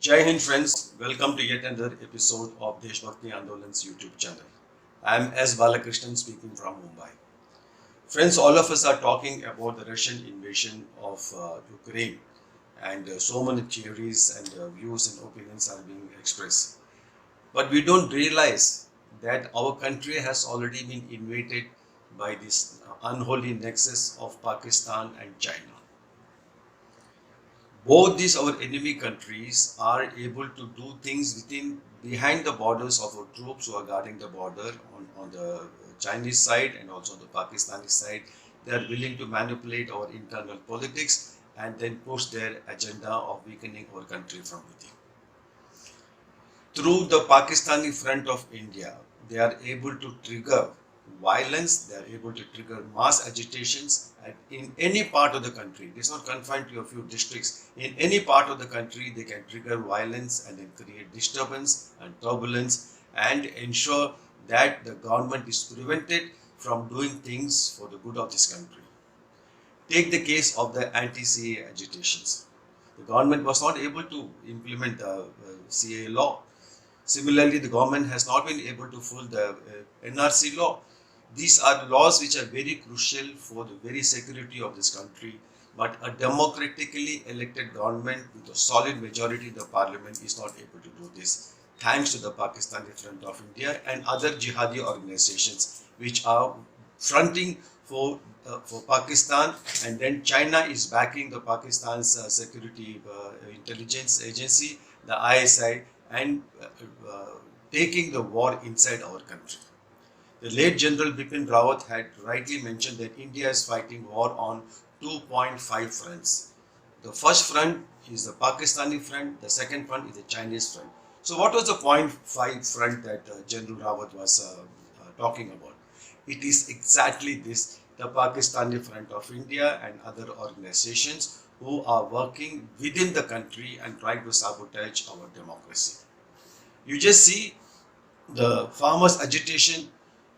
Jai Hind friends, welcome to yet another episode of Deshbhakti Andolan's YouTube channel. I am S. Balakrishnan speaking from Mumbai. Friends, all of us are talking about the Russian invasion of Ukraine and so many theories and views and opinions are being expressed. But we don't realize that our country has already been invaded by this unholy nexus of Pakistan and China. Both these our enemy countries are able to do things within behind the borders of our troops who are guarding the border on the Chinese side and also the Pakistani side. They are willing to manipulate our internal politics and then push their agenda of weakening our country from within. Through the Pakistani front of India, they are able to trigger violence, they are able to trigger mass agitations in any part of the country. It is not confined to a few districts. In any part of the country, they can trigger violence and then create disturbance and turbulence and ensure that the government is prevented from doing things for the good of this country. Take the case of the anti-CA agitations. The government was not able to implement the CA law. Similarly, the government has not been able to fulfill the NRC law. These are laws which are very crucial for the very security of this country. But a democratically elected government with a solid majority in the parliament is not able to do this, thanks to the Pakistani Front of India and other jihadi organizations which are fronting for Pakistan, and then China is backing the Pakistan's security intelligence agency, the ISI, and taking the war inside our country. The late General Bipin Rawat had rightly mentioned that India is fighting war on 2.5 fronts. The first front is the Pakistani front, the second front is the Chinese front. So what was the 0.5 front that General Rawat was talking about? It is exactly this, the Pakistani front of India and other organizations who are working within the country and trying to sabotage our democracy. You just see the farmers' agitation,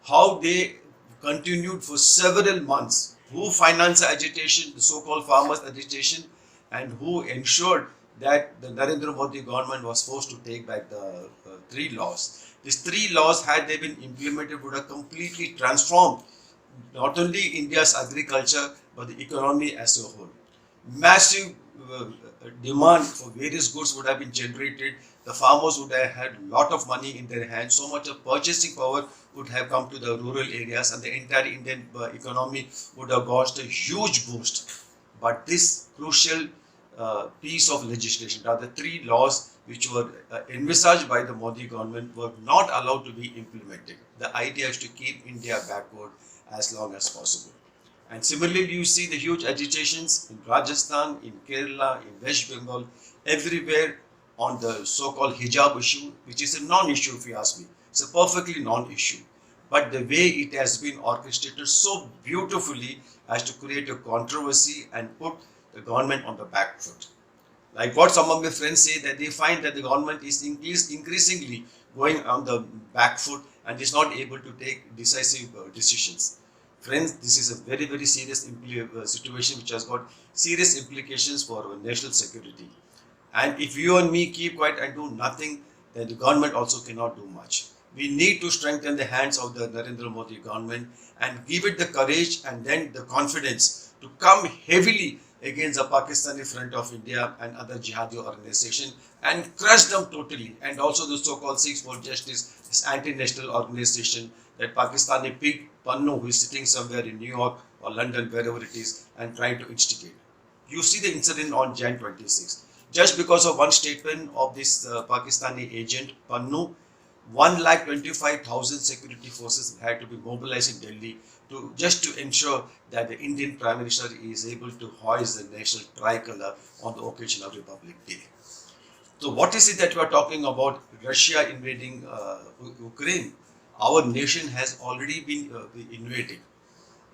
how they continued for several months. Who financed the agitation, the so-called farmers' agitation, and who ensured that the Narendra Modi government was forced to take back the three laws. These three laws, had they been implemented, would have completely transformed not only India's agriculture but the economy as a whole. Massive demand for various goods would have been generated. The farmers would have had a lot of money in their hands. So much of purchasing power would have come to the rural areas, and the entire Indian economy would have got a huge boost. But this crucial piece of legislation, the three laws which were envisaged by the Modi government, were not allowed to be implemented. The idea is to keep India backward as long as possible. And similarly, you see the huge agitations in Rajasthan, in Kerala, in West Bengal, everywhere on the so-called hijab issue, which is a non-issue if you ask me. It's a perfectly non-issue. But the way it has been orchestrated so beautifully as to create a controversy and put the government on the back foot. Like what some of my friends say, that they find that the government is increasingly going on the back foot and is not able to take decisive decisions. Friends, this is a very, very serious situation which has got serious implications for our national security. And if you and me keep quiet and do nothing, then the government also cannot do much. We need to strengthen the hands of the Narendra Modi government and give it the courage and then the confidence to come heavily against the Pakistani Front of India and other jihadi organizations and crush them totally. And also the so-called Sikhs for Justice, this anti-national organization, that Pakistani pig Pannu, who is sitting somewhere in New York or London, wherever it is, and trying to instigate. You see the incident on Jan 26. Just because of one statement of this Pakistani agent Pannu, 1,25,000 security forces had to be mobilized in Delhi to ensure that the Indian Prime Minister is able to hoist the national tricolor on the occasion of Republic Day. So what is it that we are talking about? Russia invading Ukraine. Our nation has already been invaded.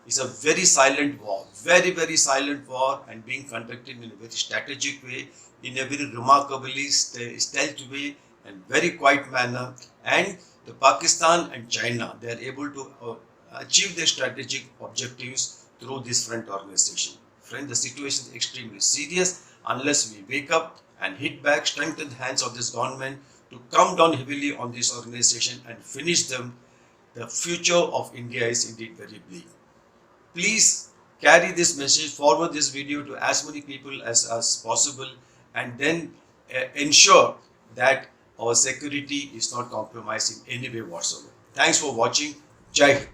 It's a very silent war, very, very silent war, and being conducted in a very strategic way, in a very remarkably stealth way and very quiet manner. And the Pakistan and China, they are able to achieve their strategic objectives through this front organization. Friend, the situation is extremely serious. unless we wake up and hit back, strengthen the hands of this government to come down heavily on this organization and finish them, the future of India is indeed very bleak. Please carry this message, forward this video to as many people as possible, and then ensure that our security is not compromised in any way whatsoever. Thanks for watching. Jai Hind.